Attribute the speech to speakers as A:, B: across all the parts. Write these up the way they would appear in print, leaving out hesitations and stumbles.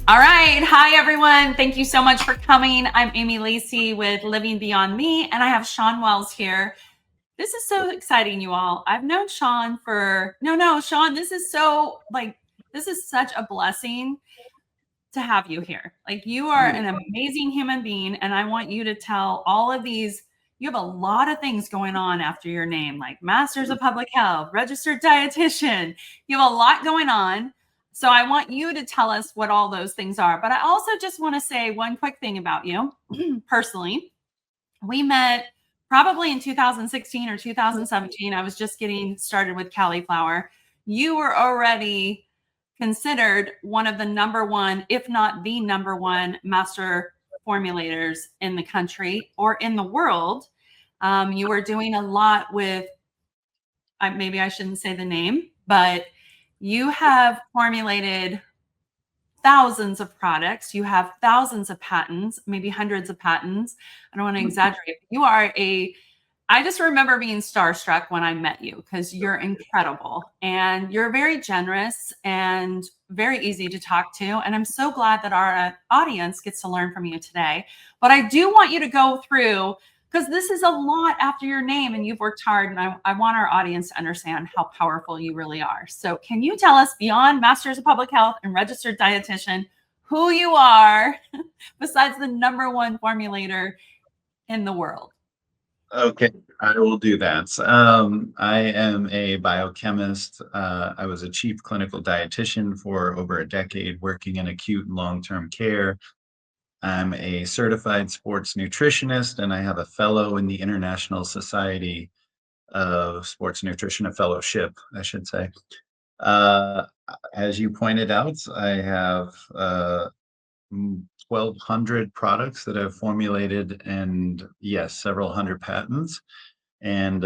A: All right. Hi, everyone. Thank you so much for coming. I'm Amy Lacey with Living Beyond Me, and I have Shawn Wells here. This is so exciting, you all. I've known Shawn for, Shawn, this is this is such a blessing to have you here. Like, you are an amazing human being, and I want you to tell all of these. You have a lot of things going on after your name, like Masters of Public Health, registered dietitian. You have a lot going on. So I want you to tell us what all those things are. But I also just want to say one quick thing about you personally. We met probably in 2016 or 2017. I was just getting started with Cali'flour. You were already considered one of the number one, if not the number one, master formulators in the country or in the world. You were doing a lot with, maybe I shouldn't say the name, but you have formulated thousands of products. You have thousands of patents, maybe hundreds of patents. I don't want to exaggerate. I just remember being starstruck when I met you because you're incredible and you're very generous and very easy to talk to. And I'm so glad that our audience gets to learn from you today. But I do want you to go through, because this is a lot after your name and you've worked hard. And I want our audience to understand how powerful you really are. So can you tell us, beyond Masters of Public Health and registered dietitian, who you are besides the number one formulator in the world?
B: Okay, I will do that. I am a biochemist. I was a chief clinical dietitian for over a decade, working in acute and long-term care. I'm a certified sports nutritionist, and I have a fellow in the International Society of Sports Nutrition, a fellowship, I should say. Uh, as you pointed out, I have 1,200 products that I've formulated, and yes, several hundred patents, and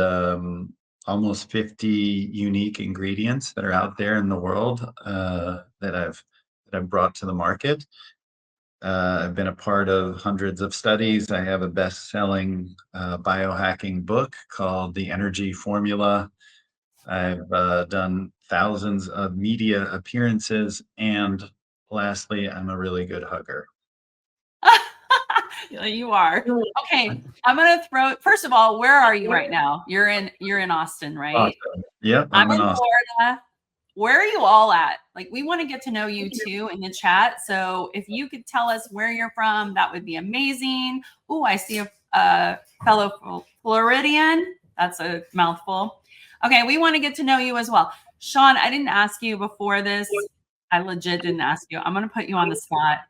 B: almost 50 unique ingredients that are out there in the world that I've brought to the market. I've been a part of hundreds of studies. I have a best-selling biohacking book called The Energy Formula. I've done thousands of media appearances, and lastly, I'm a really good hugger.
A: You are. Okay, I'm gonna throw. First of all, where are you right now? You're in Austin, right?
B: Awesome. Yep,
A: I'm
B: I'm
A: in
B: an awesome.
A: Florida. Where are you all at? Like, we want to get to know you too in the chat. So if you could tell us where you're from, that would be amazing. Oh, I see a fellow Floridian. That's a mouthful. Okay, we want to get to know you as well. Shawn, I didn't ask you before this. I legit didn't ask you. I'm going to put you on the spot.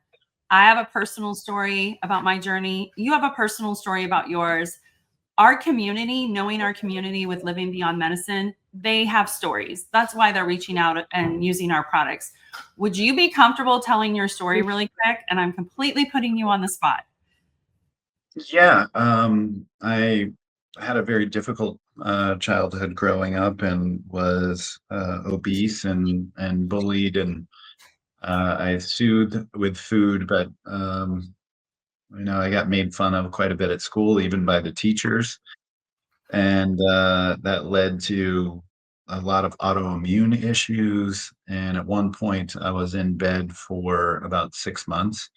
A: I have a personal story about my journey. You have a personal story about yours. Our community, knowing our community with Living Beyond Medicine, they have stories. That's why they're reaching out and using our products. Would you be comfortable telling your story really quick? And I'm completely putting you on the spot.
B: Yeah, I had a very difficult childhood growing up and was obese and bullied, and I soothed with food, but I got made fun of quite a bit at school, even by the teachers, and that led to a lot of autoimmune issues. And at one point, I was in bed for about 6 months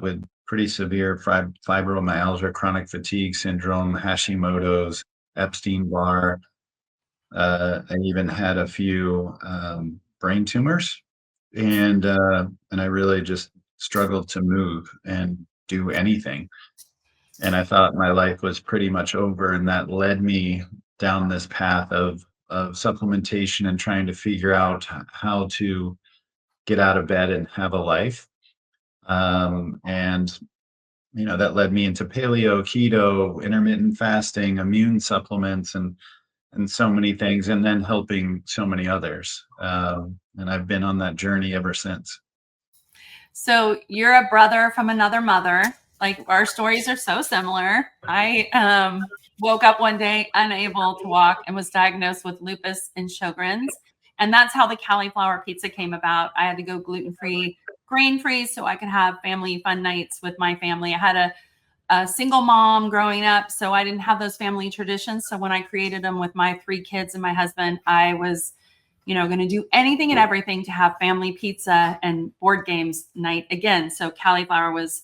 B: with pretty severe fibromyalgia, chronic fatigue syndrome, Hashimoto's, Epstein-Barr. I even had a few brain tumors, and I really just struggled to move and do anything. And I thought my life was pretty much over, and that led me down this path of supplementation and trying to figure out how to get out of bed and have a life. And that led me into paleo, keto, intermittent fasting, immune supplements, and so many things, and then helping so many others. And I've been on that journey ever since.
A: So you're a brother from another mother. Like, our stories are so similar. I woke up one day unable to walk and was diagnosed with lupus and Sjogren's. And that's how the cauliflower pizza came about. I had to go gluten-free, grain-free, so I could have family fun nights with my family. I had a single mom growing up, so I didn't have those family traditions. So when I created them with my 3 kids and my husband, I was going to do anything and everything to have family pizza and board games night again. So Cali'flour was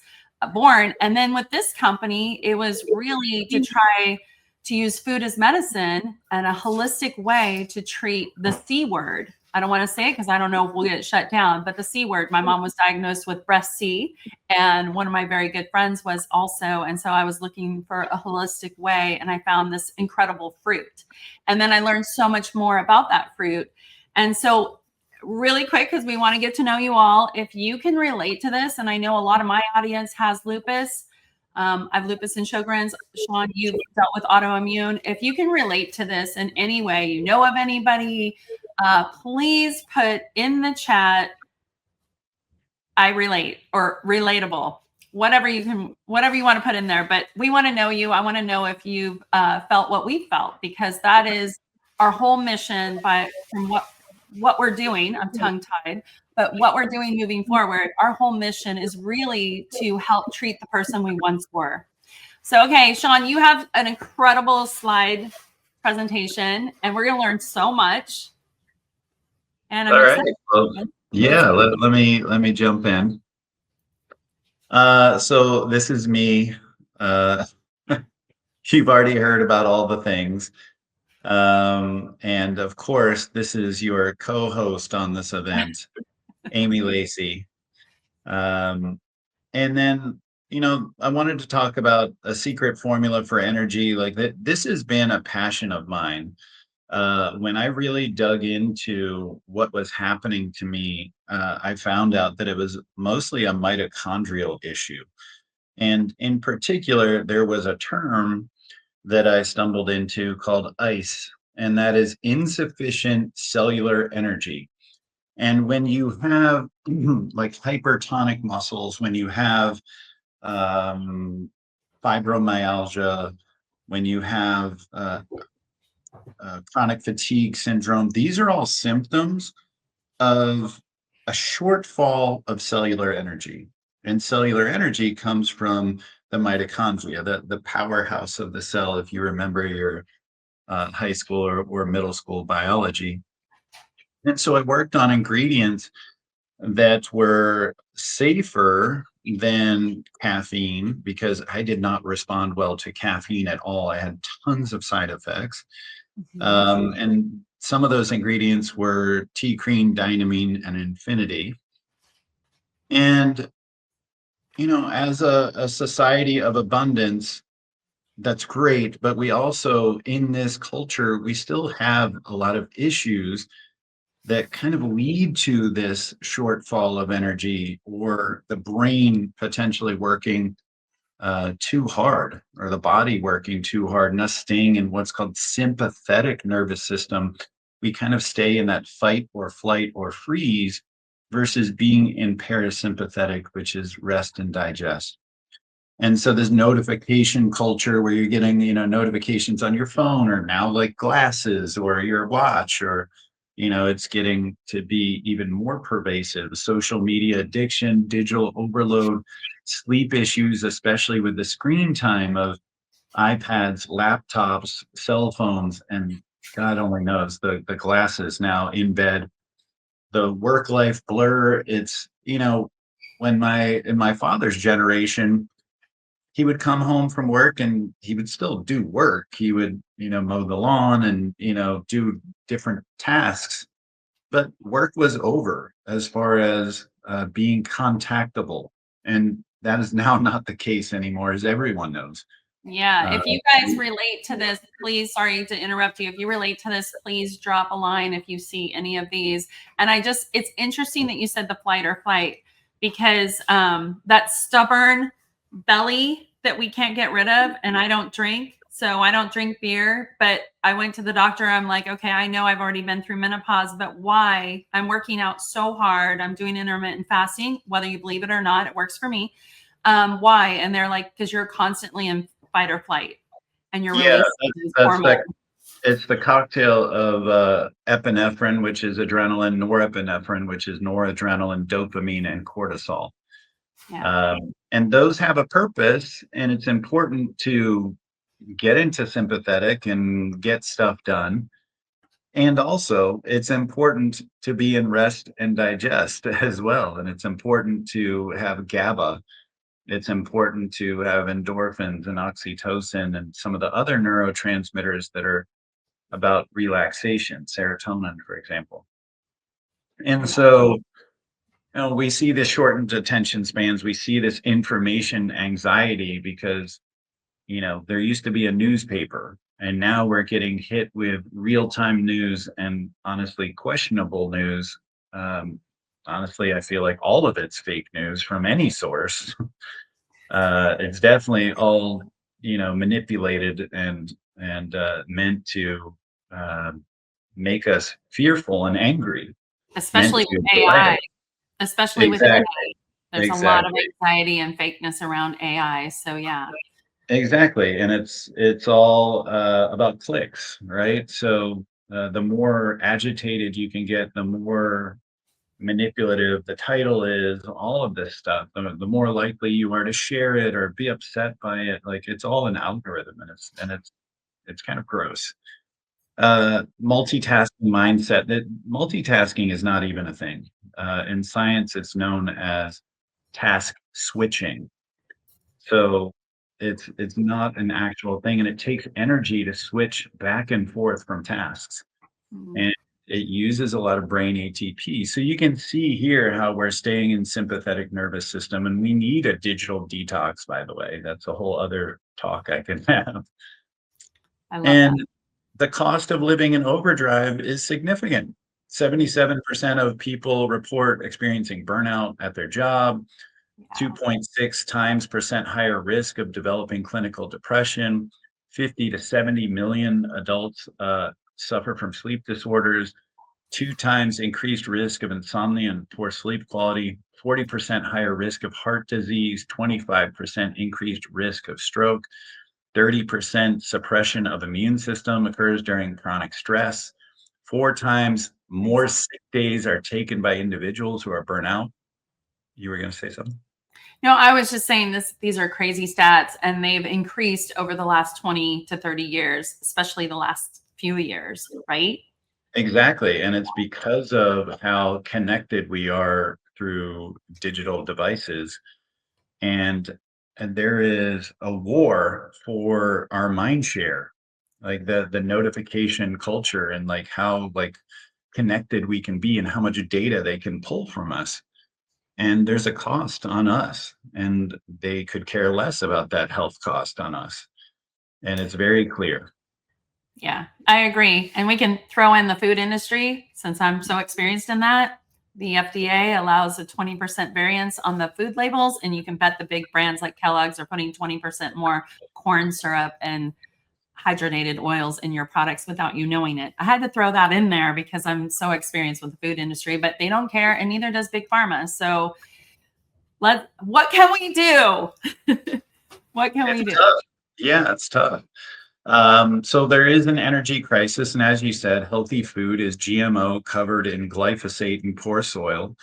A: born. And then with this company, it was really to try to use food as medicine and a holistic way to treat the C word. I don't want to say it because I don't know if we'll get it shut down, but the C word. My mom was diagnosed with breast C, and one of my very good friends was also. And so I was looking for a holistic way, and I found this incredible fruit. And then I learned so much more about that fruit. And so really quick, because we want to get to know you all, if you can relate to this, and I know a lot of my audience has lupus. I have lupus and Sjogren's. Shawn, you've dealt with autoimmune. If you can relate to this in any way, you know of anybody, please put in the chat, I relate, or relatable, whatever you want to put in there. But we want to know you. I want to know if you've felt what we felt, because that is our whole mission from what we're doing. I'm tongue tied, but what we're doing moving forward, our whole mission is really to help treat the person we once were. So, okay, Shawn, you have an incredible slide presentation, and we're going to learn so much. And I'm excited.
B: Right. Well, yeah, let me jump in. So this is me. You've already heard about all the things. And of course, this is your co-host on this event, Amy Lacey. And then, I wanted to talk about a secret formula for energy. Like that, this has been a passion of mine. When I really dug into what was happening to me, I found out that it was mostly a mitochondrial issue. And in particular, there was a term that I stumbled into called ICE, and that is insufficient cellular energy. And when you have like hypertonic muscles, when you have fibromyalgia, when you have chronic fatigue syndrome, these are all symptoms of a shortfall of cellular energy. And cellular energy comes from the mitochondria, the powerhouse of the cell, if you remember your high school or middle school biology. And so I worked on ingredients that were safer than caffeine, because I did not respond well to caffeine at all. I had tons of side effects. And some of those ingredients were tea cream, dynamine, and infinity. And, as a society of abundance, that's great. But we also, in this culture, we still have a lot of issues that kind of lead to this shortfall of energy, or the brain potentially working too hard, or the body working too hard, and us staying in what's called sympathetic nervous system. We kind of stay in that fight or flight or freeze, versus being in parasympathetic, which is rest and digest. And so this notification culture where you're getting, notifications on your phone, or now like glasses or your watch, or, it's getting to be even more pervasive. Social media addiction, digital overload, sleep issues, especially with the screen time of iPads, laptops, cell phones, and God only knows the glasses now in bed. The work-life blur. It's, when in my father's generation, he would come home from work and he would still do work. He would, mow the lawn and, do different tasks, but work was over as far as being contactable. And that is now not the case anymore, as everyone knows.
A: Yeah. If you guys relate to this, please, sorry to interrupt you. If you relate to this, please drop a line if you see any of these. And it's interesting that you said the flight or fight, because that stubborn belly that we can't get rid of. And I don't drink, so I don't drink beer, but I went to the doctor. I'm like, okay, I know I've already been through menopause, but why? I'm working out so hard. I'm doing intermittent fasting, whether you believe it or not, it works for me. Why? And they're like, because you're constantly in fight or flight, and you're releasing hormones.
B: It's the cocktail of epinephrine, which is adrenaline, norepinephrine, which is noradrenaline, dopamine, and cortisol. Yeah. And those have a purpose, and it's important to get into sympathetic and get stuff done. And also, it's important to be in rest and digest as well. And it's important to have GABA. It's important to have endorphins and oxytocin and some of the other neurotransmitters that are about relaxation, serotonin, for example.
A: I
B: And
A: love that.
B: so, we see this shortened attention spans. We see this information anxiety because, there used to be a newspaper, and now we're getting hit with real-time news and honestly questionable news. Um, Honestly, I feel like all of it's fake news from any source. It's definitely all, manipulated and meant to uh, make us fearful and angry, meant
A: Especially with
B: to delay
A: AI.
B: us.
A: Especially with AI.
B: Exactly.
A: There's a lot of
B: Exactly.
A: anxiety and fakeness around AI. So yeah.
B: Exactly, and it's all about clicks, right? So the more agitated you can get, the more manipulative the title is, all of this stuff, the more likely you are to share it or be upset by it. Like it's all an algorithm, and it's kind of gross. Multitasking mindset. That multitasking is not even a thing. In science, it's known as task switching. So it's not an actual thing, and it takes energy to switch back and forth from tasks,
A: Mhm.
B: and it uses a lot of brain ATP. So you can see here how we're staying in sympathetic nervous system, and we need a digital detox, by the way. That's a whole other talk I can have.
A: I love that.
B: And the cost of living in overdrive is significant. 77% of people report experiencing burnout at their job.
A: Yeah.
B: 2.6 times percent higher risk of developing clinical depression. 50 to 70 million adults suffer from sleep disorders. 2 times increased risk of insomnia and poor sleep quality. 40% higher risk of heart disease. 25% increased risk of stroke. 30% suppression of immune system occurs during chronic stress. 4 times more
A: Crazy.
B: sick days are taken by individuals who are burnt out. You were going to say something?
A: No, I was just saying these are crazy stats and they've increased over the last 20 to 30 years, especially the last few years, right?
B: Exactly, and it's because of how connected we are through digital devices, and there is a war for our mind share, like the notification culture and like how like connected we can be and how much data they can pull from us. And there's a cost on us, and they could care less about that health cost on us. And it's very clear.
A: Yeah, I agree. And we can throw in the food industry since I'm so experienced in that. The FDA allows a 20% variance on the food labels, and you can bet the big brands like Kellogg's are putting 20% more corn syrup and hydrogenated oils in your products without you knowing it. I had to throw that in there because I'm so experienced with the food industry, but they don't care, and neither does Big Pharma. So what can we do? What can
B: It's
A: we do?
B: tough. Yeah, it's tough. So there is an energy crisis, and as you said, healthy food is GMO covered in glyphosate and poor soil.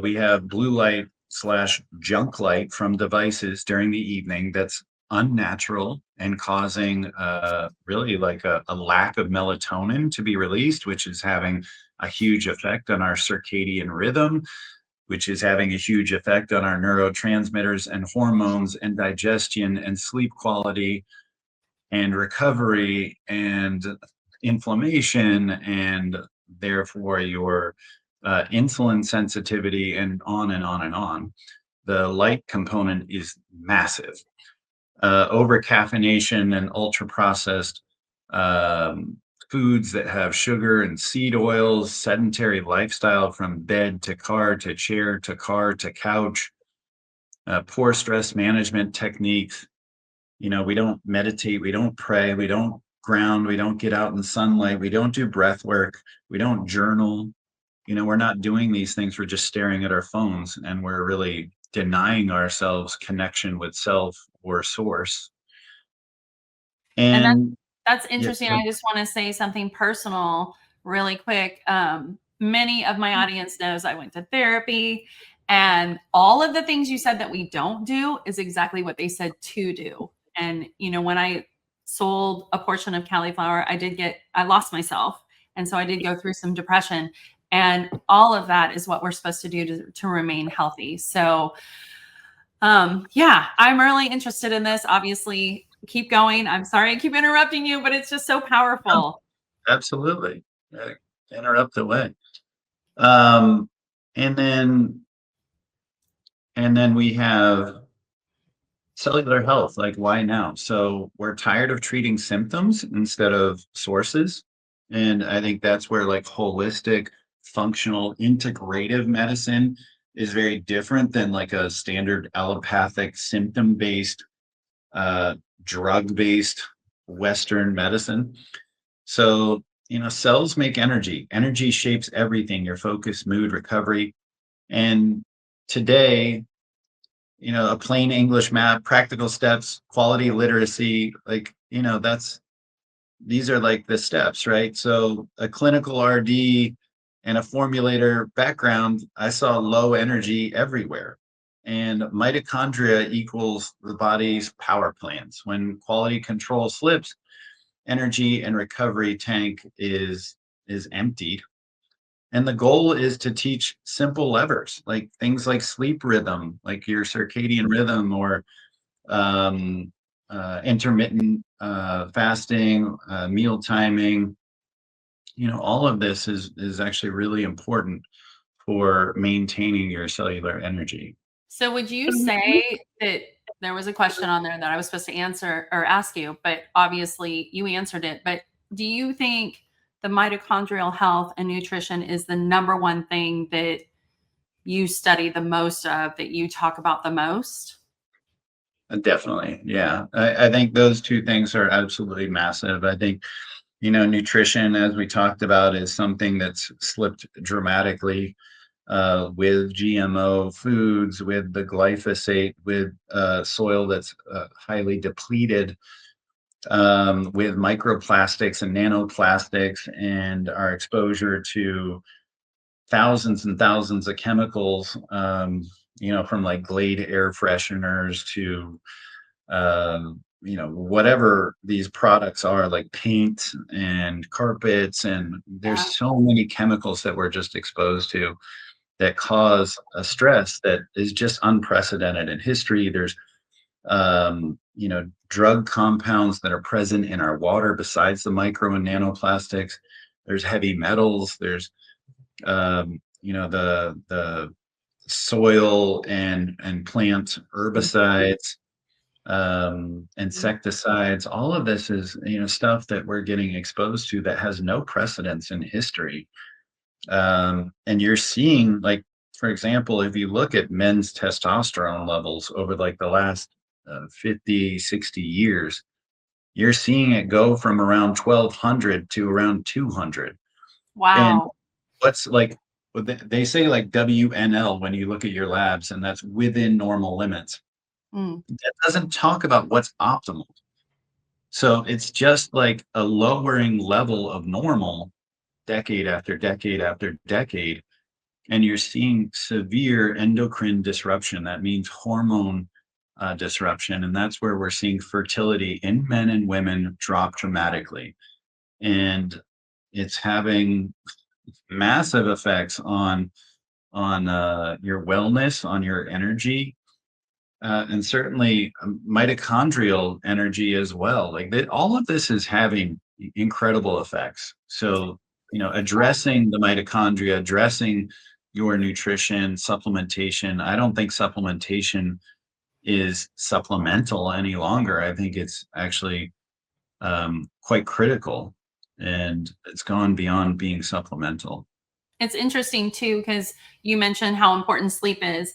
B: We have blue light slash junk light from devices during the evening that's unnatural and causing really like a lack of melatonin to be released, which is having a huge effect on our circadian rhythm, which is having a huge effect on our neurotransmitters and hormones and digestion and sleep quality and recovery and inflammation and therefore your insulin sensitivity and on and on and on. The light component is massive. Over caffeination and ultra processed um, foods that have sugar and seed oils, sedentary lifestyle from bed to car to chair to car to couch, poor stress management techniques. We don't meditate, we don't pray, we don't ground, we don't get out in sunlight, we don't do breath work, we don't journal. We're not doing these things, we're just staring at our phones and we're really denying ourselves connection with self or source.
A: And
B: And
A: that's
B: yeah,
A: interesting. I just want to say something personal really quick. Many of my audience knows I went to therapy, and all of the things you said that we don't do is exactly what they said to do. And, when I sold a portion of Cali'flour, I lost myself. And so I did go through some depression, and all of that is what we're supposed to do to remain healthy. So yeah, I'm really interested in this. Obviously, keep going. I'm sorry I keep interrupting you, but it's just so
B: No,
A: powerful.
B: absolutely. Uh, Interrupt away. Um, and then we have cellular health. Like, why now? So we're tired of treating symptoms instead of sources. And I think that's where like holistic, functional, integrative medicine is very different than like a standard allopathic symptom-based, uh, drug-based Western medicine. So, cells make energy. Energy shapes everything, your focus, mood, recovery. And today, a plain English map, practical steps, quality literacy, like, these are like the steps, right? So a clinical RD and a formulator background, I saw low energy everywhere. And mitochondria equals the body's power plants. When quality control slips, energy and recovery tank is emptied. And the goal is to teach simple levers, like things like sleep rhythm, like your circadian rhythm, or um, intermittent fasting, meal timing. All of this is actually really important for maintaining your cellular energy.
A: So would you say that there was a question on there that I was supposed to answer or ask you, but obviously you answered it. But do you think the mitochondrial health and nutrition is the number one thing that you study the most of, that you talk about the most?
B: Definitely, yeah. I think those two things are absolutely massive. I think nutrition, as we talked about, is something that's slipped dramatically with GMO foods, with the glyphosate, with soil that's highly depleted, with microplastics and nanoplastics, and our exposure to thousands and thousands of chemicals, from like Glade air fresheners to whatever these products are, like paint and carpets, and
A: Yeah.
B: there's so many chemicals that we're just exposed to that cause a stress that is just unprecedented in history. There's drug compounds that are present in our water besides the micro and nanoplastics. There's heavy metals. There's the soil and plant herbicides, insecticides. All of this is stuff that we're getting exposed to that has no precedence in history. And you're seeing, like, for example, if you look at men's testosterone levels over like the last 50, 60 years, you're seeing it go from around 1200 to around 200. And
A: Wow.
B: what's like, they say like WNL when you look at your labs, and that's within normal limits.
A: Mm.
B: That doesn't talk about what's optimal. So it's just like a lowering level of normal decade after decade after decade. And you're seeing severe endocrine disruption. That means hormone disruption. And that's where we're seeing fertility in men and women drop dramatically. And it's having massive effects on your wellness, on your energy, and certainly mitochondrial energy as well. Like that, all of this is having incredible effects. So, addressing the mitochondria, addressing your nutrition, supplementation. I don't think supplementation is supplemental any longer. I think it's actually quite critical, and it's gone beyond being supplemental.
A: It's interesting too, because you mentioned how important sleep is.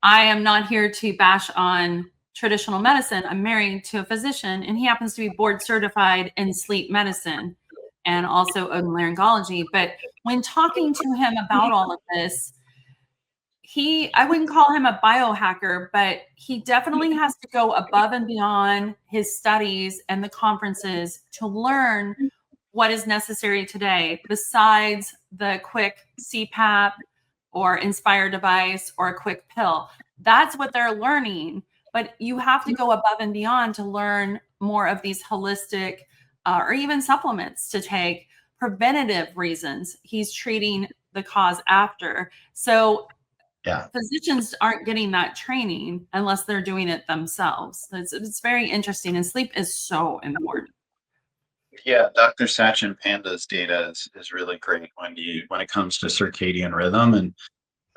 A: I am not here to bash on traditional medicine. I'm married to a physician, and he happens to be board certified in sleep medicine and also otolaryngology. But when talking to him about all of this, I wouldn't call him a biohacker, but he definitely has to go above and beyond his studies and the conferences to learn what is necessary today, besides the quick CPAP or Inspire device or a quick pill. That's what they're learning. But you have to go above and beyond to learn more of these holistic or even supplements to take. preventative reasons. He's treating the cause after. So
B: Yeah.
A: physicians aren't getting that training unless they're doing it themselves. It's very interesting, and sleep is so important.
B: Yeah, Dr. Sachin Panda's data is really great when it comes to circadian rhythm.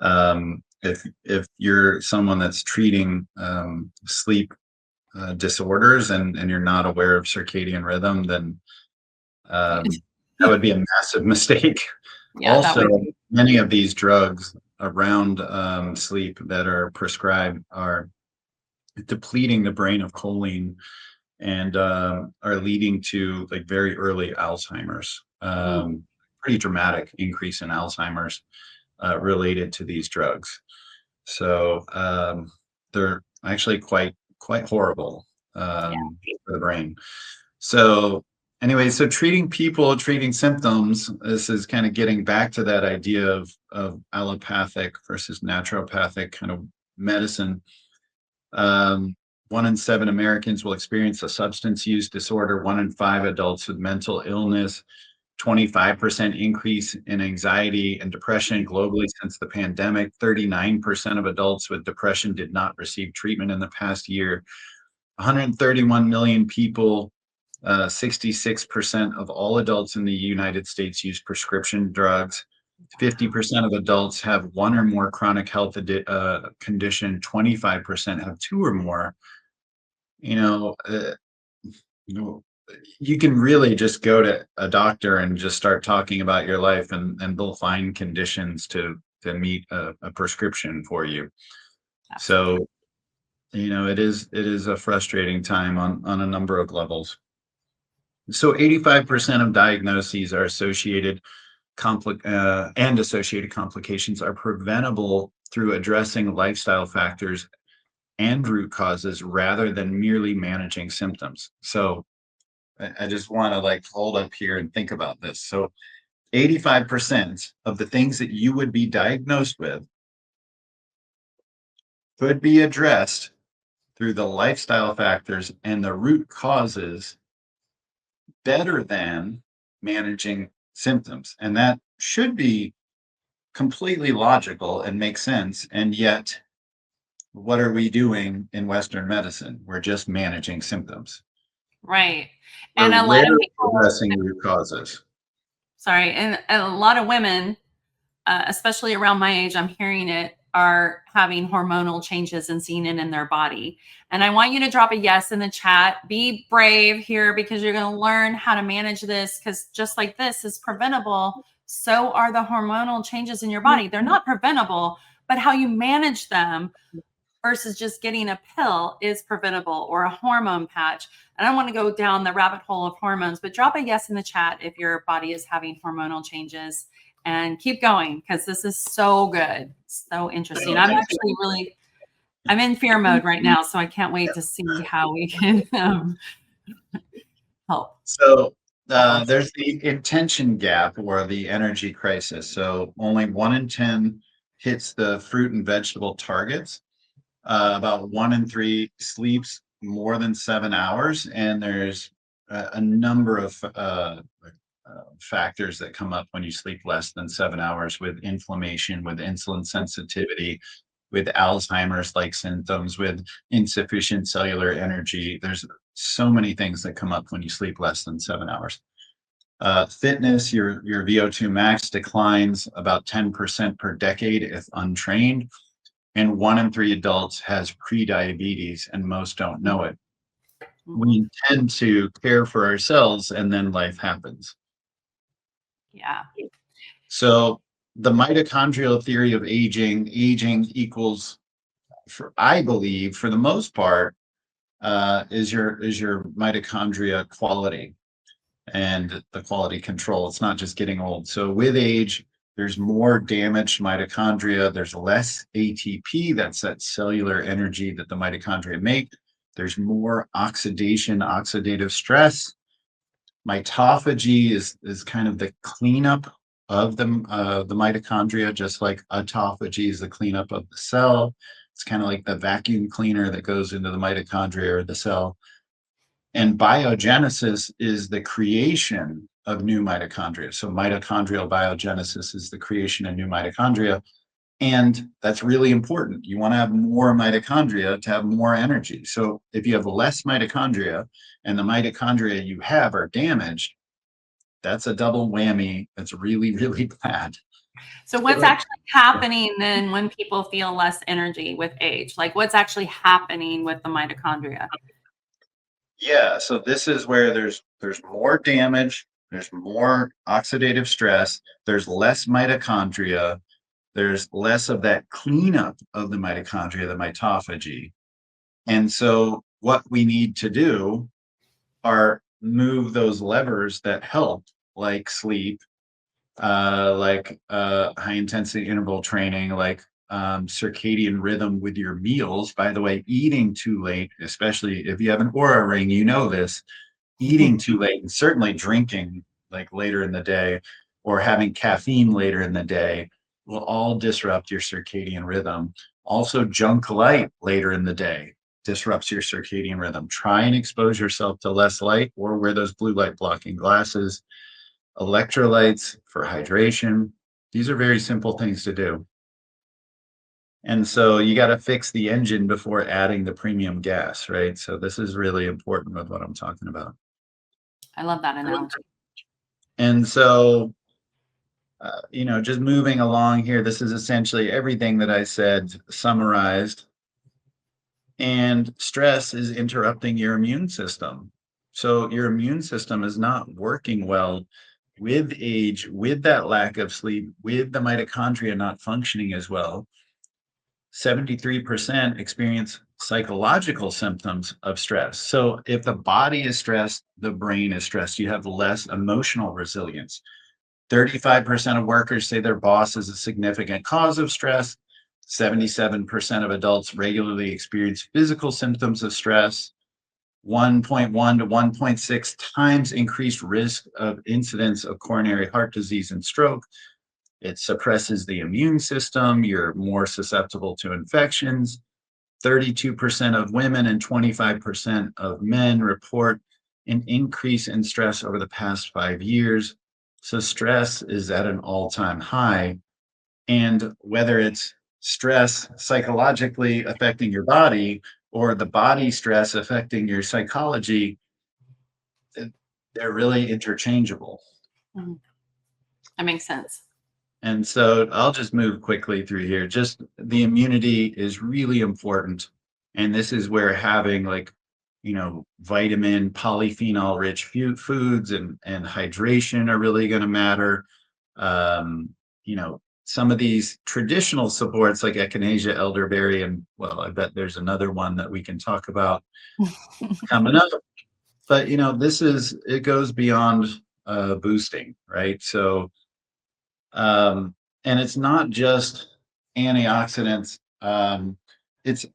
B: And if you're someone that's treating sleep disorders and you're not aware of circadian rhythm, then that would be a massive mistake.
A: Yeah, that
B: Also,
A: would.
B: many of these drugs around sleep that are prescribed are depleting the brain of choline and are leading to like very early Alzheimer's.
A: Mm,
B: Pretty dramatic increase in Alzheimer's related to these drugs. So they're actually quite horrible
A: yeah.
B: for the brain. So anyway, so treating people, treating symptoms, this is kind of getting back to that idea of allopathic versus naturopathic kind of medicine. 1 in 7 Americans will experience a substance use disorder. 1 in 5 adults with mental illness. 25% increase in anxiety and depression globally since the pandemic. 39% of adults with depression did not receive treatment in the past year. 131 million people, 66% of all adults in the United States use prescription drugs. 50% of adults have one or more chronic health condition. 25% have two or more. You know, you can really just go to a doctor and just start talking about your life, and they'll find conditions to meet a prescription for you.
A: Absolutely.
B: So, it is a frustrating time on a number of levels. So 85% of diagnoses are associated and associated complications are preventable through addressing lifestyle factors and root causes rather than merely managing symptoms. So I just want to like hold up here and think about this. So 85% of the things that you would be diagnosed with could be addressed through the lifestyle factors and the root causes better than managing symptoms. And that should be completely logical and make sense. And yet, what are we doing in Western medicine? We're just managing symptoms.
A: Right.
B: We're
A: And a lot of
B: rarely
A: people,
B: addressing root causes.
A: sorry, and a lot of women, especially around my age, I'm hearing it, are having hormonal changes and seeing it in their body. And I want you to drop a yes in the chat. Be brave here because you're going to learn how to manage this, because just like this is preventable, so are the hormonal changes in your body. They're not preventable, but how you manage them versus just getting a pill is preventable, or a hormone patch. And I don't want to go down the rabbit hole of hormones, but drop a yes in the chat if your body is having hormonal changes, and keep going because this is so good. So interesting.
B: So,
A: I'm actually really, I'm in fear mode right now. So I can't wait to see how we can help.
B: so
A: Uh-oh.
B: there's the intention gap or the energy crisis. So only 1 in 10 hits the fruit and vegetable targets. About 1 in 3 sleeps more than 7 hours, and there's a number of factors that come up when you sleep less than 7 hours, with inflammation, with insulin sensitivity, with Alzheimer's like symptoms, with insufficient cellular energy. There's so many things that come up when you sleep less than 7 hours. Fitness, your VO2 max declines about 10% per decade if untrained. And 1 in 3 adults has prediabetes, and most don't know it. We tend to care for ourselves, and then life happens.
A: Yeah.
B: So the mitochondrial theory of aging equals, I believe, for the most part, is your mitochondria quality and the quality control. It's not just getting old. So with age, there's more damaged mitochondria. There's less ATP. That's that cellular energy that the mitochondria make. There's more oxidation, oxidative stress. Mitophagy is kind of the cleanup of the mitochondria, just like autophagy is the cleanup of the cell. It's kind of like the vacuum cleaner that goes into the mitochondria or the cell. And biogenesis is the creation of new mitochondria. So mitochondrial biogenesis is the creation of new mitochondria. And that's really important. You want to have more mitochondria to have more energy. So if you have less mitochondria and the mitochondria you have are damaged, that's a double whammy. That's really, really bad.
A: So what's actually happening then when people feel less energy with age? Like what's actually happening with the mitochondria?
B: Yeah, so this is where there's more damage, there's more oxidative stress, there's less mitochondria, there's less of that cleanup of the mitochondria, the mitophagy. And so what we need to do are move those levers that help, like sleep, high intensity interval training, like circadian rhythm with your meals. By the way, eating too late, especially if you have an aura ring, you know this, eating too late and certainly drinking like later in the day or having caffeine later in the day will all disrupt your circadian rhythm. Also, junk light later in the day disrupts your circadian rhythm. Try and expose yourself to less light or wear those blue light blocking glasses. Electrolytes for hydration. These are very simple things to do. And so you got to fix the engine before adding the premium gas, right? So this is really important with what I'm talking about.
A: I love that analogy.
B: And so, just moving along here, this is essentially everything that I said summarized. And stress is interrupting your immune system. So your immune system is not working well with age, with that lack of sleep, with the mitochondria not functioning as well. 73% experience psychological symptoms of stress. So if the body is stressed, the brain is stressed. You have less emotional resilience. 35% of workers say their boss is a significant cause of stress. 77% of adults regularly experience physical symptoms of stress. 1.1 to 1.6 times increased risk of incidence of coronary heart disease and stroke. It suppresses the immune system. You're more susceptible to infections. 32% of women and 25% of men report an increase in stress over the past 5 years. So stress is at an all-time high. And whether it's stress psychologically affecting your body or the body stress affecting your psychology, they're really interchangeable.
A: Mhm. That makes sense.
B: And so I'll just move quickly through here. Just the immunity is really important. And this is where having vitamin, polyphenol rich foods and hydration are really going to matter. Um, some of these traditional supports like echinacea, elderberry, and well, I bet there's another one that we can talk about coming up. But it goes beyond boosting, right? So and it's not just antioxidants.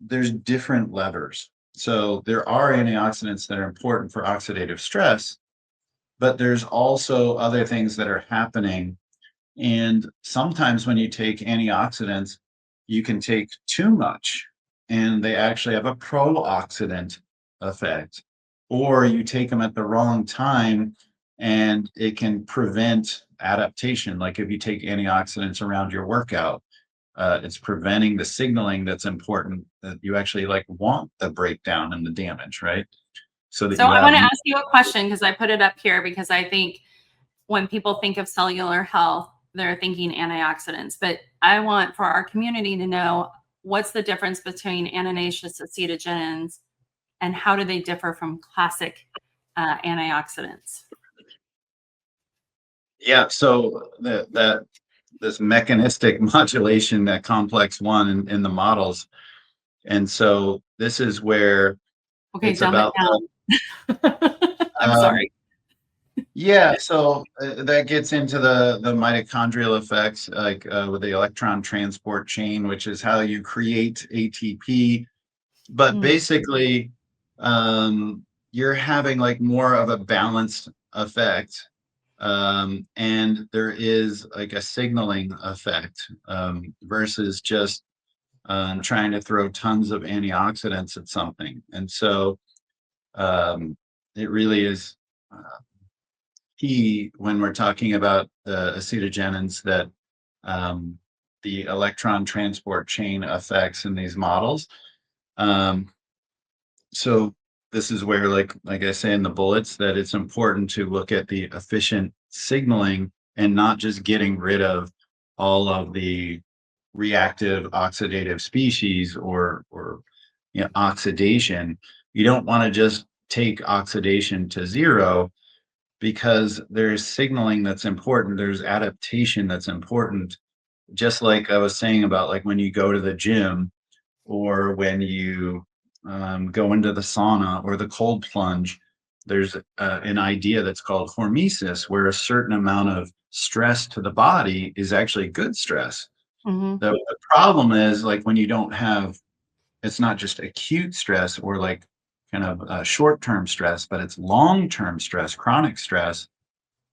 B: There's different levers. So there are antioxidants that are important for oxidative stress, but there's also other things that are happening. And sometimes when you take antioxidants, you can take too much and they actually have a pro-oxidant effect. Or you take them at the wrong time and it can prevent adaptation. Like if you take antioxidants around your workout, it's preventing the signaling that's important that you actually want the breakdown and the damage, right? So that
A: So
B: you
A: I
B: have.
A: want to ask you a question because I put it up here because I think when people think of cellular health, they're thinking antioxidants. But I want for our community to know what's the difference between ananaceous acetogens and how do they differ from classic antioxidants?
B: Yeah, so this mechanistic modulation, that complex one in the models. And so this is where
A: Okay,
B: it's
A: dumb it
B: about
A: down. I'm
B: um,
A: sorry.
B: yeah, so that gets into the mitochondrial effects, like with the electron transport chain, which is how you create ATP. But
A: Mm.
B: basically, you're having more of a balanced effect. And there is a signaling effect versus just trying to throw tons of antioxidants at something. And so it really is key when we're talking about the acetogenins that the electron transport chain effects in these models. Um, so this is where, like I say in the bullets, that it's important to look at the efficient signaling and not just getting rid of all of the reactive oxidative species or oxidation. You don't want to just take oxidation to zero because there's signaling that's important, there's adaptation that's important. Just like I was saying about like when you go to the gym or when you go into the sauna or the cold plunge, there's an idea that's called hormesis, where a certain amount of stress to the body is actually good stress.
A: Hmm.
B: The problem is like when you don't have, it's not just acute stress or like kind of short-term stress, but it's long-term stress, chronic stress,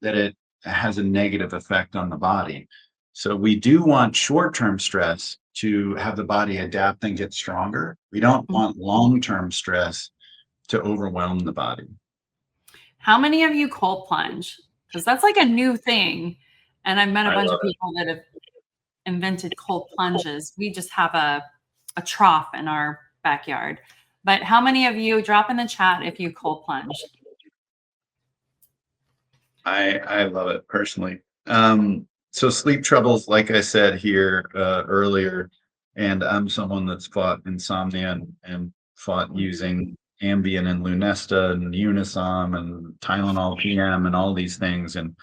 B: that it has a negative effect on the body. So we do want short-term stress to have the body adapt and get stronger. We don't want long-term stress to overwhelm the body.
A: How many of you cold plunge? Because that's like a new thing. And I've met a
B: I
A: bunch
B: love
A: of people that have invented cold plunges. We just have a trough in our backyard. But how many of you drop in the chat if you cold plunge?
B: I love it personally. So sleep troubles, like I said here earlier, and I'm someone that's fought insomnia and fought using Ambien and Lunesta and Unisom and Tylenol PM and all these things, and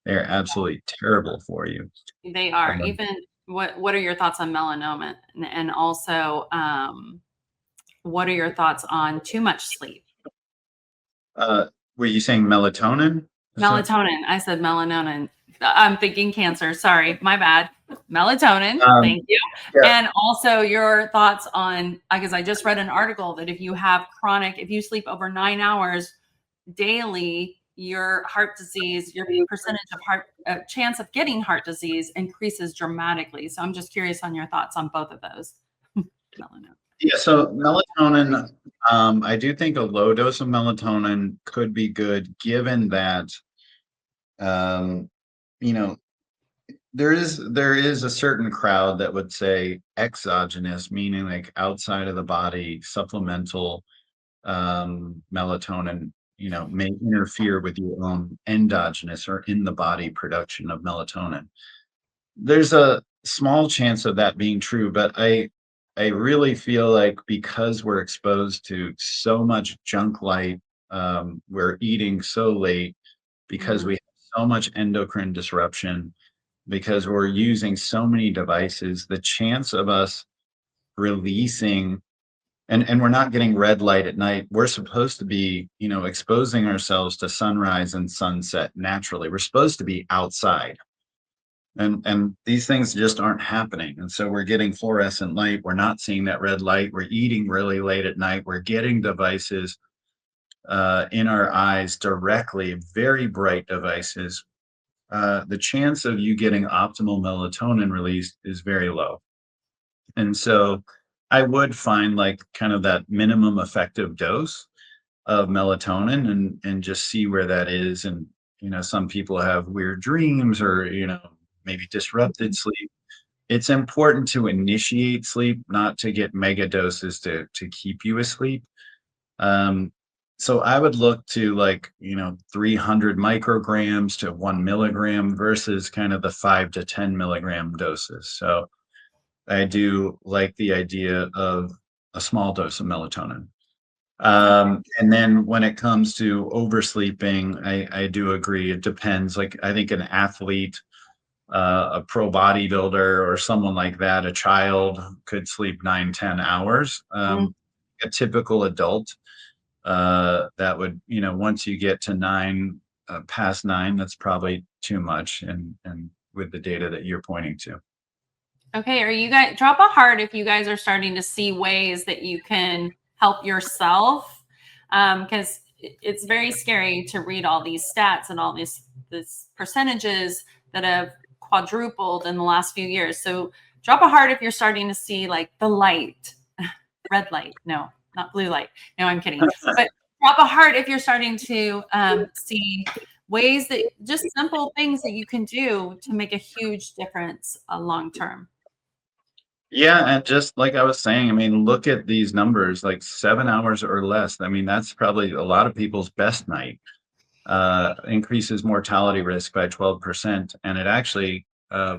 B: they're absolutely terrible for you.
A: They are.
B: Um,
A: Even what are your thoughts on melanoma? And also, what are your thoughts on too much sleep?
B: were you saying melatonin? Is that-
A: Melatonin. I said melatonin. I'm thinking cancer. Sorry, my bad. Melatonin.
B: Um,
A: Thank you.
B: yeah,
A: And also your thoughts on, because I just read an article that if you have chronic, if you sleep over 9 hours daily, your heart disease, your percentage of heart chance of getting heart disease increases dramatically. So I'm just curious on your thoughts on both of those. Melatonin.
B: yeah. So melatonin, I do think a low dose of melatonin could be good, given that um, you know, there is a certain crowd that would say exogenous, meaning like outside of the body, supplemental melatonin, may interfere with your own endogenous or in the body production of melatonin. There's a small chance of that being true, but I really feel like because we're exposed to so much junk light, we're eating so late because
A: Mhm.
B: we have so much endocrine disruption, because we're using so many devices, the chance of us releasing and we're not getting red light at night. We're supposed to be, exposing ourselves to sunrise and sunset naturally. We're supposed to be outside. And these things just aren't happening. And so we're getting fluorescent light. We're not seeing that red light. We're eating really late at night. We're getting devices in our eyes directly, very bright devices. The chance of you getting optimal melatonin released is very low. And so I would find like kind of that minimum effective dose of melatonin and just see where that is. And, some people have weird dreams or, maybe disrupted sleep. It's important to initiate sleep, not to get mega doses to keep you asleep. Um, so I would look to like, 300 micrograms to 1 milligram versus kind of the 5 to 10 milligram doses. So I do like the idea of a small dose of melatonin. And then when it comes to oversleeping, I do agree. It depends. Like I think an athlete, a pro bodybuilder or someone like that, a child could sleep 9, 10 hours.
A: Mhm.
B: A typical adult, that would, once you get to past 9, that's probably too much. And with the data that you're pointing to.
A: Okay, are you guys drop a heart if you guys are starting to see ways that you can help yourself? Because it's very scary to read all these stats and all these percentages that have quadrupled in the last few years. So drop a heart if you're starting to see like the light, red light. No, not blue light. No, I'm kidding. But drop a heart if you're starting to see ways that just simple things that you can do to make a huge difference long term.
B: Yeah, and just like I was saying, I mean, look at these numbers, like 7 hours or less. I mean, that's probably a lot of people's best night. Increases mortality risk by 12%, and it actually,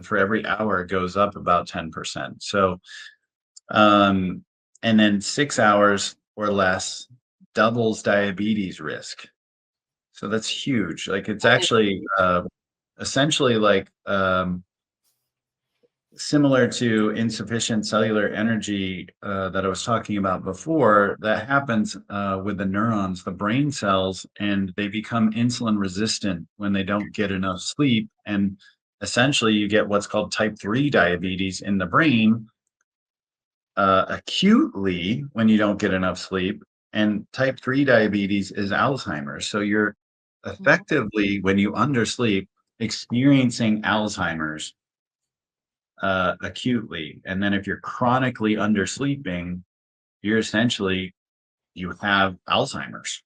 B: for every hour, goes up about 10%. So, um, and then 6 hours or less doubles diabetes risk. So that's huge. Like, it's
A: That is
B: actually, essentially like, similar to insufficient cellular energy that I was talking about before, that happens with the neurons, the brain cells, and they become insulin resistant when they don't get enough sleep. And essentially, you get what's called type 3 diabetes in the brain acutely when you don't get enough sleep. And type 3 diabetes is Alzheimer's. So you're effectively, when you undersleep, experiencing Alzheimer's acutely. And then if you're chronically undersleeping, you're essentially you have Alzheimer's.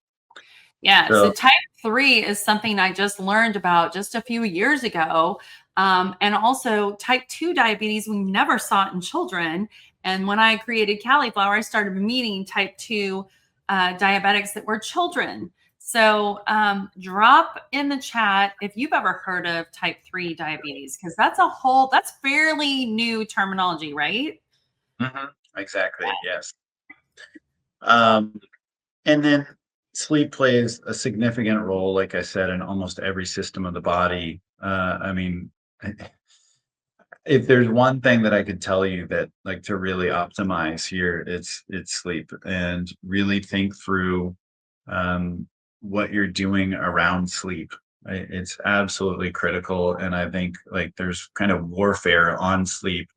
A: Yeah, so
B: So
A: type 3 is something I just learned about just a few years ago. And also type 2 diabetes, we never saw it in children. And when I created Cali'flour, I started meeting type 2 diabetics that were children. So drop in the chat if you've ever heard of type 3 diabetes, because that's fairly new terminology, right?
B: exactly, yes. Um, and then sleep plays a significant role, like I said, in almost every system of the body. I mean, if there's one thing that I could tell you that like to really optimize here, it's sleep and really think through um, what you're doing around sleep. It's absolutely critical, and I think like there's kind of warfare on sleep.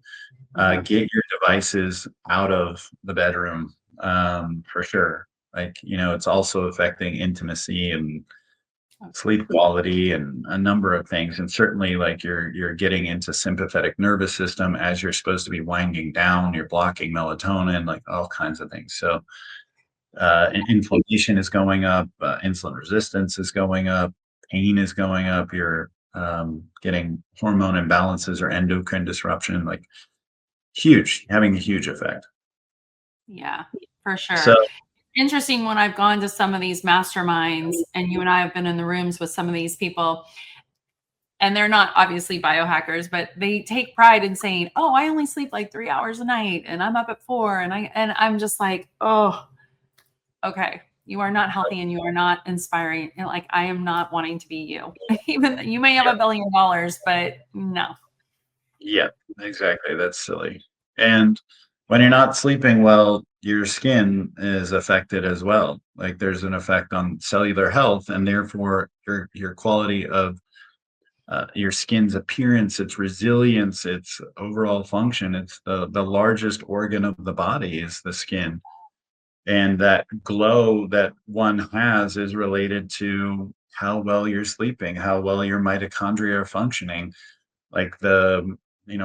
B: Get your devices out of the bedroom for sure. Like it's also affecting intimacy and sleep quality and a number of things, and certainly like you're getting into sympathetic nervous system as you're supposed to be winding down, you're blocking melatonin, like all kinds of things. So inflammation is going up, insulin resistance is going up, pain is going up, you're getting hormone imbalances or endocrine disruption, like having a huge effect.
A: Yeah, for
B: So
A: sure. Interesting when I've gone to some of these masterminds, and you and I have been in the rooms with some of these people, and they're not obviously biohackers, but they take pride in saying, "Oh, I only sleep like 3 hours a night and I'm up at 4." And I'm just like, "Oh, okay. You are not healthy and you are not inspiring." And like, I am not wanting to be you. Even though you may have
B: yeah,
A: $1 billion, but no.
B: yeah, exactly. That's silly. And when you're not sleeping well, your skin is affected as well. Like there's an effect on cellular health, and therefore your quality of your skin's appearance, its resilience, its overall function. It's the largest organ of the body is the skin, and that glow that one has is related to how well you're sleeping, how well your mitochondria are functioning, like the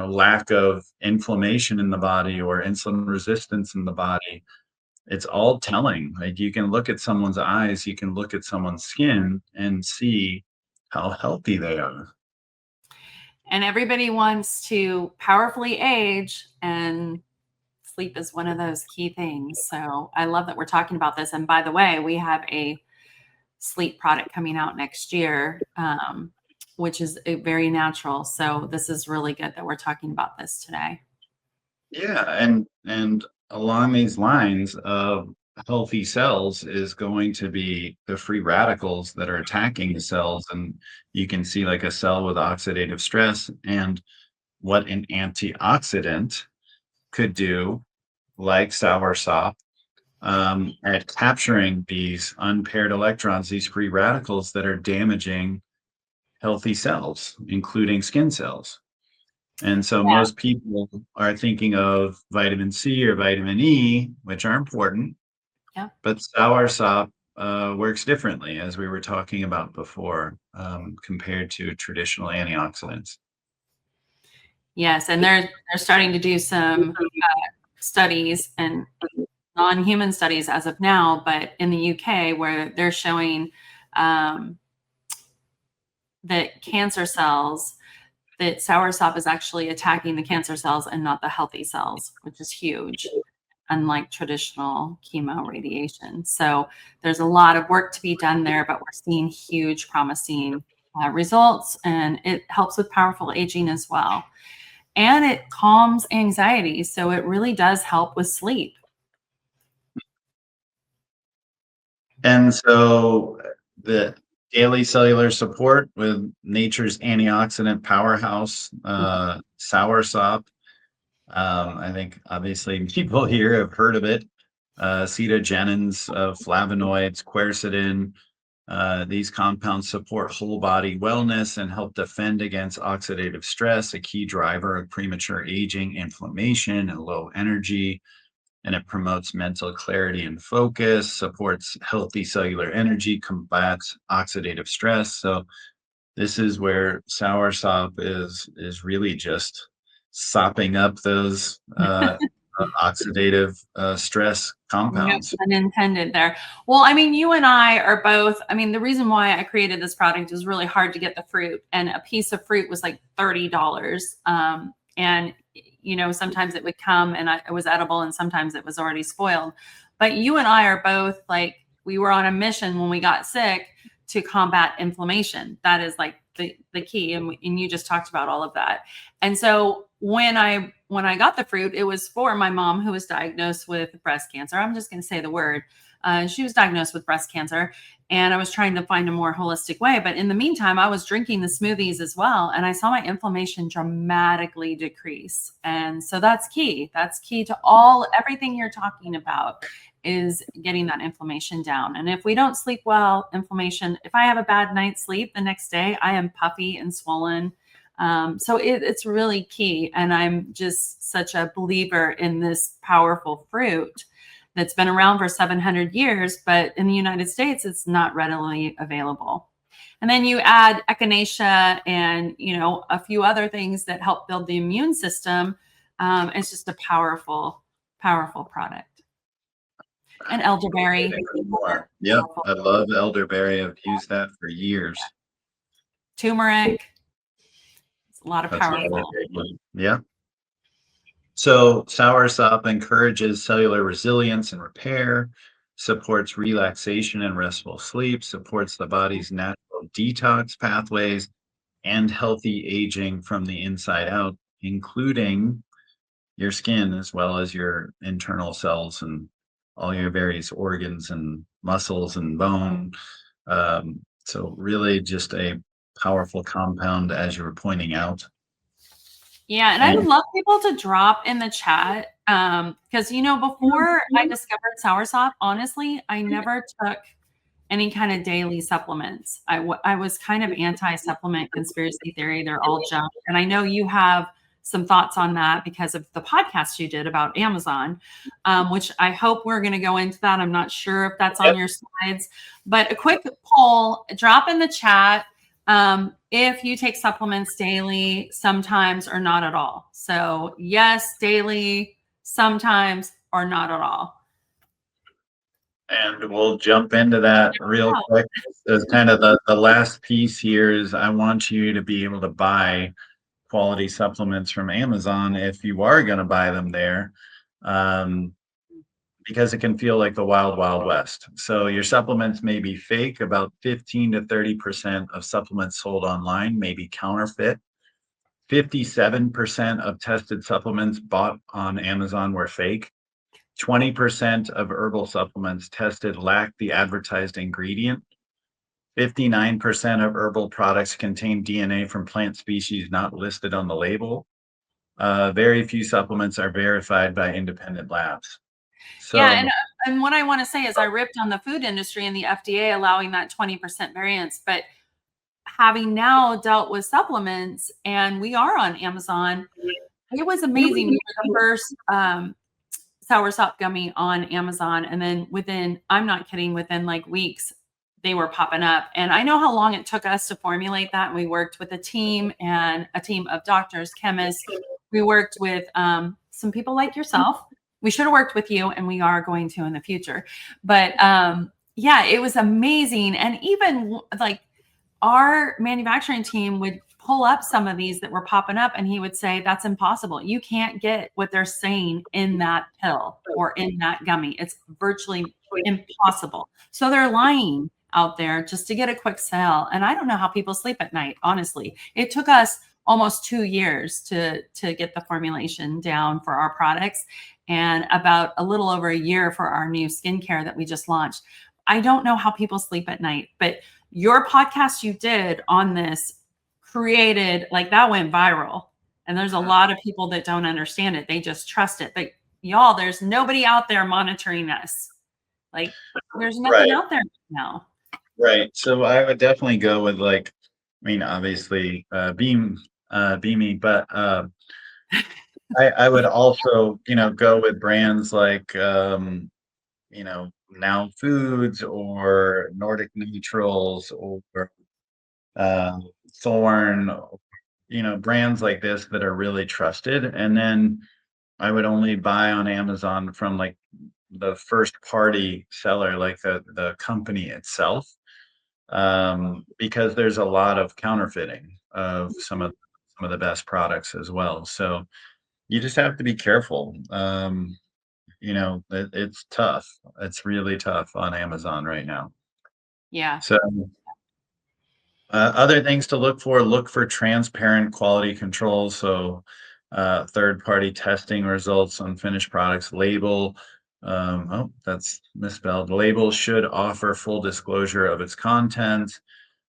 B: lack of inflammation in the body or insulin resistance in the body. It's all telling. Like you can look at someone's eyes, you can look at someone's skin and see how healthy they are.
A: And everybody wants to powerfully age, and sleep is one of those key things. So I love that we're talking about this. And by the way, we have a sleep product coming out next year, which is very natural. So this is really good that we're talking about this today.
B: Yeah, and along these lines of healthy cells is going to be the free radicals that are attacking the cells, and you can see like a cell with oxidative stress and what an antioxidant could do, like Soursop, at capturing these unpaired electrons, these free radicals that are damaging healthy cells, including skin cells. And so
A: Yeah.
B: most people are thinking of vitamin C or vitamin E, which are important,
A: Yeah.
B: but soursop works differently, as we were talking about before, compared to traditional antioxidants.
A: Yes. And they're starting to do some studies and non-human studies as of now, but in the UK where they're showing that cancer cells, that Soursop is actually attacking the cancer cells and not the healthy cells, which is huge, unlike traditional chemo radiation. So there's a lot of work to be done there, but we're seeing huge promising results, and it helps with powerful aging as well. And it calms anxiety. So it really does help with sleep.
B: And so the daily cellular support with nature's antioxidant powerhouse, Soursop. I think obviously people here have heard of it. Cetogenins, flavonoids, quercetin. These compounds support whole body wellness and help defend against oxidative stress, a key driver of premature aging, inflammation, and low energy. And it promotes mental clarity and focus, supports healthy cellular energy, combats oxidative stress. So this is where Soursop is really just sopping up those oxidative stress compounds.
A: Unintended there. Well, I mean, you and I are both, I mean, the reason why I created this product was really hard to get the fruit, and a piece of fruit was like $30. And, you know, sometimes it would come and it was edible, and sometimes it was already spoiled. But you and I are both like, we were on a mission when we got sick to combat inflammation. That is like the key. And you just talked about all of that. And so when I got the fruit, it was for my mom, who was diagnosed with breast cancer. I'm just going to say the word. She was diagnosed with breast cancer, and I was trying to find a more holistic way. But in the meantime, I was drinking the smoothies as well, and I saw my inflammation dramatically decrease. And so that's key. That's key to everything you're talking about, is getting that inflammation down. And if we don't sleep well, inflammation, if I have a bad night's sleep, the next day I am puffy and swollen. So it's really key. And I'm just such a believer in this powerful fruit that's been around for 700 years, but in the United States, it's not readily available. And then you add echinacea and, you know, a few other things that help build the immune system. It's just a powerful, powerful product. And elderberry.
B: Yep, I love elderberry. I've used that for years.
A: Turmeric. It's a lot of powerful.
B: Yeah. So Soursop encourages cellular resilience and repair, supports relaxation and restful sleep, supports the body's natural detox pathways, and healthy aging from the inside out, including your skin as well as your internal cells and all your various organs and muscles and bone. So really just a powerful compound, as you were pointing out.
A: Yeah, and I would love people to drop in the chat, because, you know, before I discovered Soursop, honestly, I never took any kind of daily supplements. I was kind of anti-supplement conspiracy theory. They're all junk. And I know you have some thoughts on that because of the podcast you did about Amazon, which I hope we're going to go into that. I'm not sure if that's on your slides, but a quick poll, drop in the chat if you take supplements daily, sometimes, or not at all. So yes, daily, sometimes, or not at all.
B: And we'll jump into that real quick. As kind of the last piece here is I want you to be able to buy quality supplements from Amazon if you are going to buy them there, because it can feel like the wild, wild west. So your supplements may be fake. About 15 to 30% of supplements sold online may be counterfeit. 57% of tested supplements bought on Amazon were fake. 20% of herbal supplements tested lack the advertised ingredient. 59% of herbal products contain DNA from plant species not listed on the label. Very few supplements are verified by independent labs. So,
A: yeah, and what I want to say is I ripped on the food industry and the FDA allowing that 20% variance, but having now dealt with supplements, and we are on Amazon, it was amazing. We were the first Soursop gummy on Amazon, and then within, I'm not kidding, within like weeks, they were popping up. And I know how long it took us to formulate that. We worked with a team of doctors, chemists. We worked with some people like yourself. We should have worked with you, and we are going to in the future. But yeah, it was amazing. And even like our manufacturing team would pull up some of these that were popping up, and he would say, that's impossible. You can't get what they're saying in that pill or in that gummy. It's virtually impossible. So they're lying out there just to get a quick sale. And I don't know how people sleep at night, honestly. It took us almost 2 years to get the formulation down for our products, and about a little over a year for our new skincare that we just launched. I don't know how people sleep at night, but your podcast you did on this created, like, that went viral. And there's a lot of people that don't understand it. They just trust it. But y'all, there's nobody out there monitoring us. Like, there's nothing
B: Right.
A: out there now.
B: Right. So I would definitely go with, like, I mean, obviously, Beamy, but I would also, go with brands like, Now Foods or Nordic Neutrals or Thorn, brands like this that are really trusted. And then I would only buy on Amazon from, like, the first party seller, like the company itself, because there's a lot of counterfeiting of some of the best products as well. So you just have to be careful. It's tough. It's really tough on Amazon right now.
A: Yeah.
B: So other things to look for transparent quality control. So third-party testing results on finished products. Label, oh, that's misspelled. Label should offer full disclosure of its content,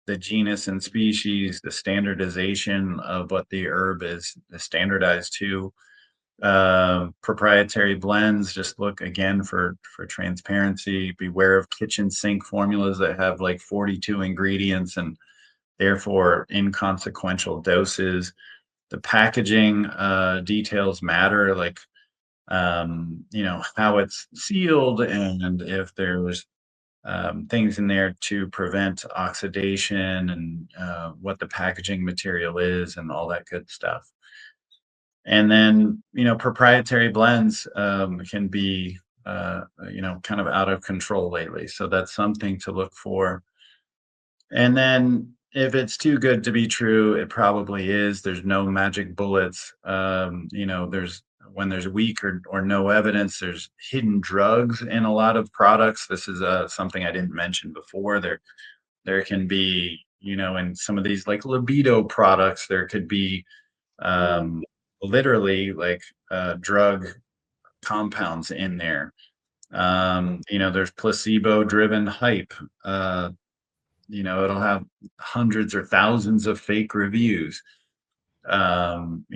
B: the genus and species, the standardization of what the herb is standardized to. Proprietary blends, just look again for transparency. Beware of kitchen sink formulas that have like 42 ingredients and therefore inconsequential doses. The packaging details matter, like how it's sealed, and if there's things in there to prevent oxidation, and what the packaging material is and all that good stuff. And then, proprietary blends can be, kind of out of control lately. So that's something to look for. And then if it's too good to be true, it probably is. There's no magic bullets. There's when there's weak or no evidence, there's hidden drugs in a lot of products. This is something I didn't mention before. There can be, in some of these like libido products, there could be um, literally like drug compounds in there. There's placebo driven hype. It'll have hundreds or thousands of fake reviews, and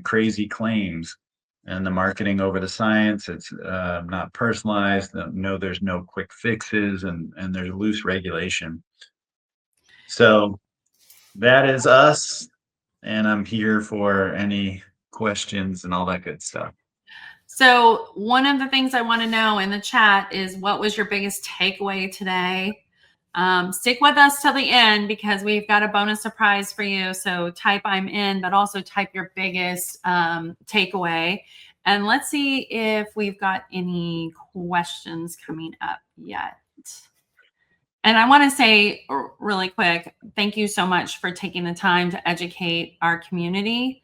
B: crazy claims. And the marketing over the science, it's not personalized. No, there's no quick fixes, and there's loose regulation. So that is us, and I'm here for any questions and all that good stuff.
A: So one of the things I want to know in the chat is, what was your biggest takeaway today? Stick with us till the end because we've got a bonus surprise for you. So type "I'm in," but also type your biggest takeaway. And let's see if we've got any questions coming up yet. And I want to say really quick, thank you so much for taking the time to educate our community,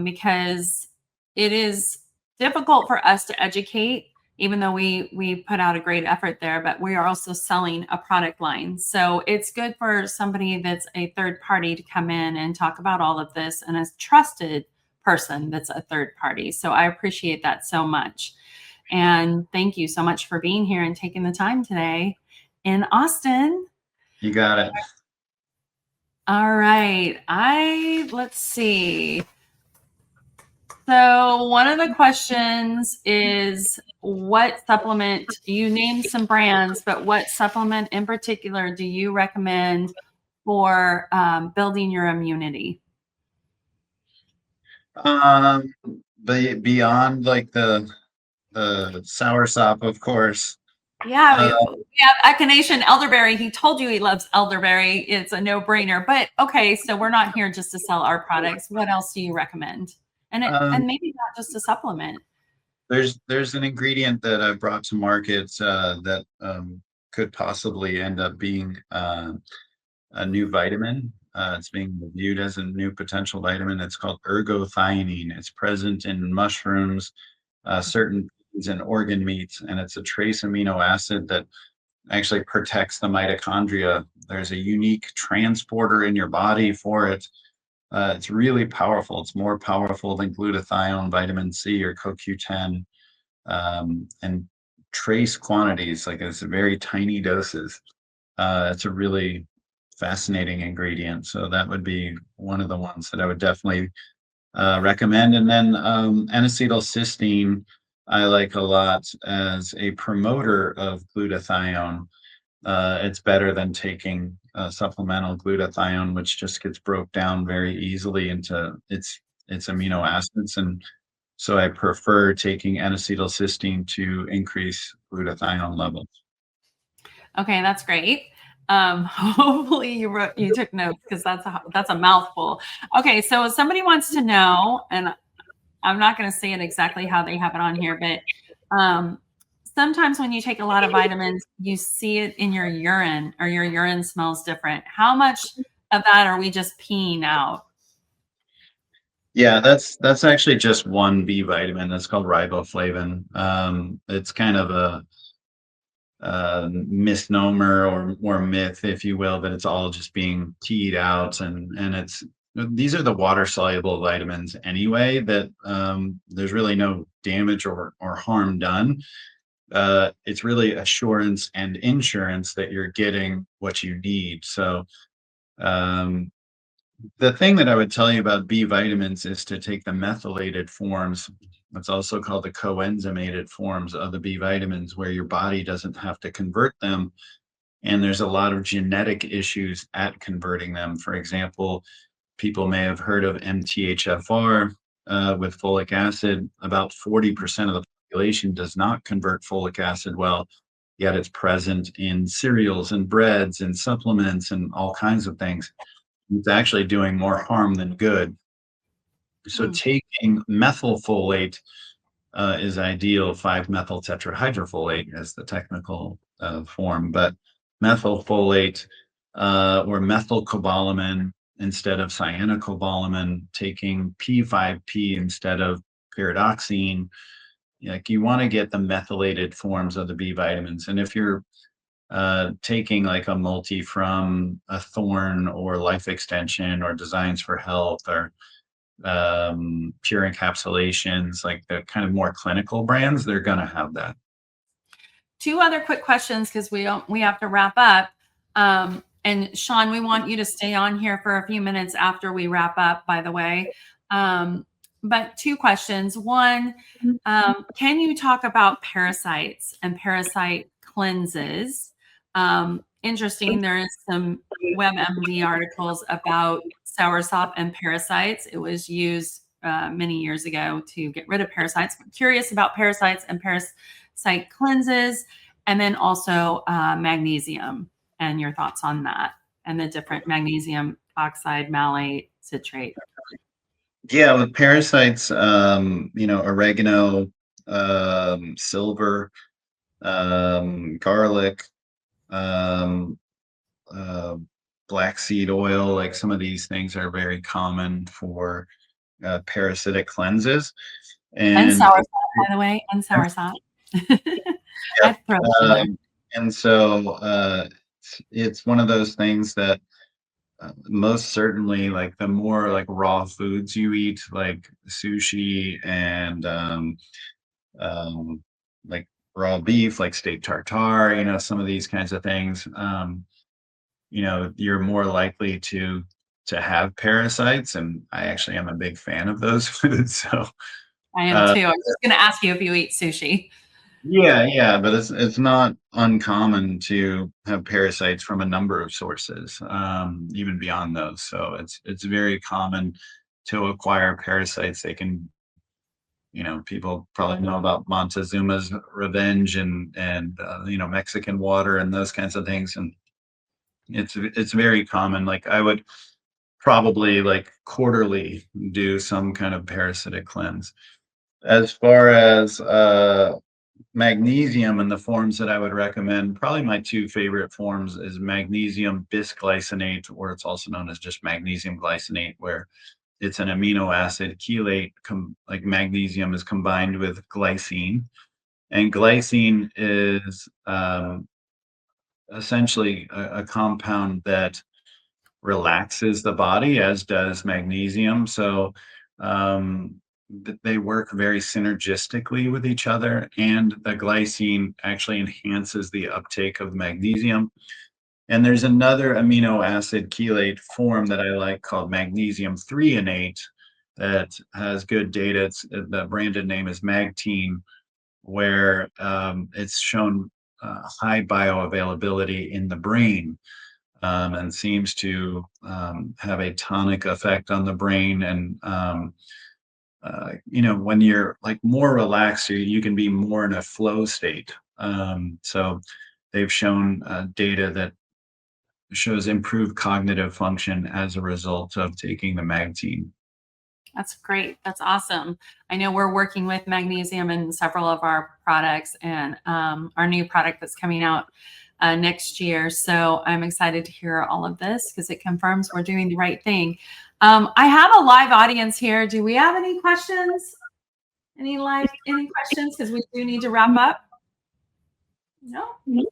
A: because it is difficult for us to educate, even though we put out a great effort there, but we are also selling a product line. So it's good for somebody that's a third party to come in and talk about all of this, and a trusted person that's a third party. So I appreciate that so much. And thank you so much for being here and taking the time today in Austin.
B: You got it.
A: All right. Let's see. So one of the questions is, what supplement, you named some brands, but what supplement in particular do you recommend for building your immunity?
B: Beyond like the Soursop, of course.
A: Yeah, we have Echinacea elderberry. He told you he loves elderberry. It's a no-brainer. But okay, so we're not here just to sell our products. What else do you recommend? And maybe not just a supplement.
B: There's an ingredient that I brought to market that could possibly end up being a new vitamin. It's being reviewed as a new potential vitamin. It's called ergothioneine. It's present in mushrooms, certain foods, and organ meats, and it's a trace amino acid that actually protects the mitochondria. There's a unique transporter in your body for it. It's really powerful. It's more powerful than glutathione, vitamin C, or CoQ10, and trace quantities. Like it's very tiny doses. It's a really fascinating ingredient. So that would be one of the ones that I would definitely recommend. And then N-acetylcysteine, I like a lot as a promoter of glutathione. It's better than taking supplemental glutathione, which just gets broke down very easily into its amino acids. And so I prefer taking N-acetylcysteine to increase glutathione levels.
A: Okay, that's great. Hopefully you took notes because that's a mouthful. Okay, so if somebody wants to know, and I'm not going to say it exactly how they have it on here, but sometimes when you take a lot of vitamins, you see it in your urine, or your urine smells different. How much of that are we just peeing out?
B: Yeah, that's actually just one B vitamin. That's called riboflavin. It's kind of a misnomer or myth, if you will, that it's all just being teed out, and it's these are the water soluble vitamins anyway. That there's really no damage or harm done. It's really assurance and insurance that you're getting what you need. So um, the thing that I would tell you about B vitamins is to take the methylated forms. It's also called the coenzymated forms of the B vitamins, where your body doesn't have to convert them. And there's a lot of genetic issues at converting them. For example, people may have heard of MTHFR with folic acid. About 40% of the population does not convert folic acid well, yet it's present in cereals and breads and supplements and all kinds of things. It's actually doing more harm than good. So
A: Mm.
B: taking methylfolate is ideal. 5-methyl tetrahydrofolate is the technical form, but methylfolate or methylcobalamin instead of cyanocobalamin, taking P5P instead of pyridoxine. Like you want to get the methylated forms of the B vitamins, and if you're taking like a multi from a Thorne or Life Extension or Designs for Health or pure encapsulations, like the kind of more clinical brands, they're going to have that.
A: Two other quick questions because we have to wrap up. And Shawn, we want you to stay on here for a few minutes after we wrap up, by the way. But two questions. One, can you talk about parasites and parasite cleanses? Interesting. There is some WebMD articles about Soursop and parasites. It was used many years ago to get rid of parasites. I'm curious about parasites and parasite cleanses, and then also magnesium and your thoughts on that and the different magnesium oxide, malate, citrate.
B: Yeah, with parasites, oregano, silver, garlic, um, uh, black seed oil, like some of these things are very common for parasitic cleanses.
A: And
B: And
A: soursop, by the way, and soursop.
B: yep,
A: I'd throw that in there.
B: and so it's one of those things that most certainly, like the more like raw foods you eat, like sushi and um, like raw beef, like steak tartare, some of these kinds of things, you're more likely to have parasites. And I actually am a big fan of those foods. So
A: I am
B: uh,
A: too. I was just going to ask you if you eat sushi.
B: yeah, but it's not uncommon to have parasites from a number of sources, even beyond those. So it's very common to acquire parasites. They can, people probably know about Montezuma's Revenge and Mexican water and those kinds of things, and it's very common. Like I would probably like quarterly do some kind of parasitic cleanse. As far as magnesium in the forms that I would recommend, probably my two favorite forms is magnesium bisglycinate, or it's also known as just magnesium glycinate, where it's an amino acid chelate, like magnesium is combined with glycine. And glycine is essentially a compound that relaxes the body, as does magnesium. So they work very synergistically with each other, and the glycine actually enhances the uptake of magnesium. And there's another amino acid chelate form that I like called magnesium threonate that has good data. The branded name is Magtine, where it's shown high bioavailability in the brain, and seems to have a tonic effect on the brain. And when you're like more relaxed, you can be more in a flow state. So they've shown data that shows improved cognitive function as a result of taking the Magtine.
A: That's great. That's awesome. I know we're working with magnesium in several of our products, and our new product that's coming out next year. So I'm excited to hear all of this because it confirms we're doing the right thing. I have a live audience here. Do we have any questions? Any questions? Because we do need to wrap up. No?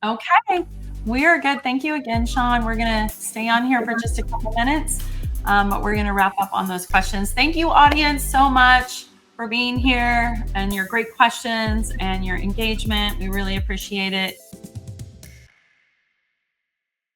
A: Okay. We are good. Thank you again, Shawn. We're going to stay on here for just a couple minutes, but we're going to wrap up on those questions. Thank you, audience, so much for being here and your great questions and your engagement. We really appreciate it.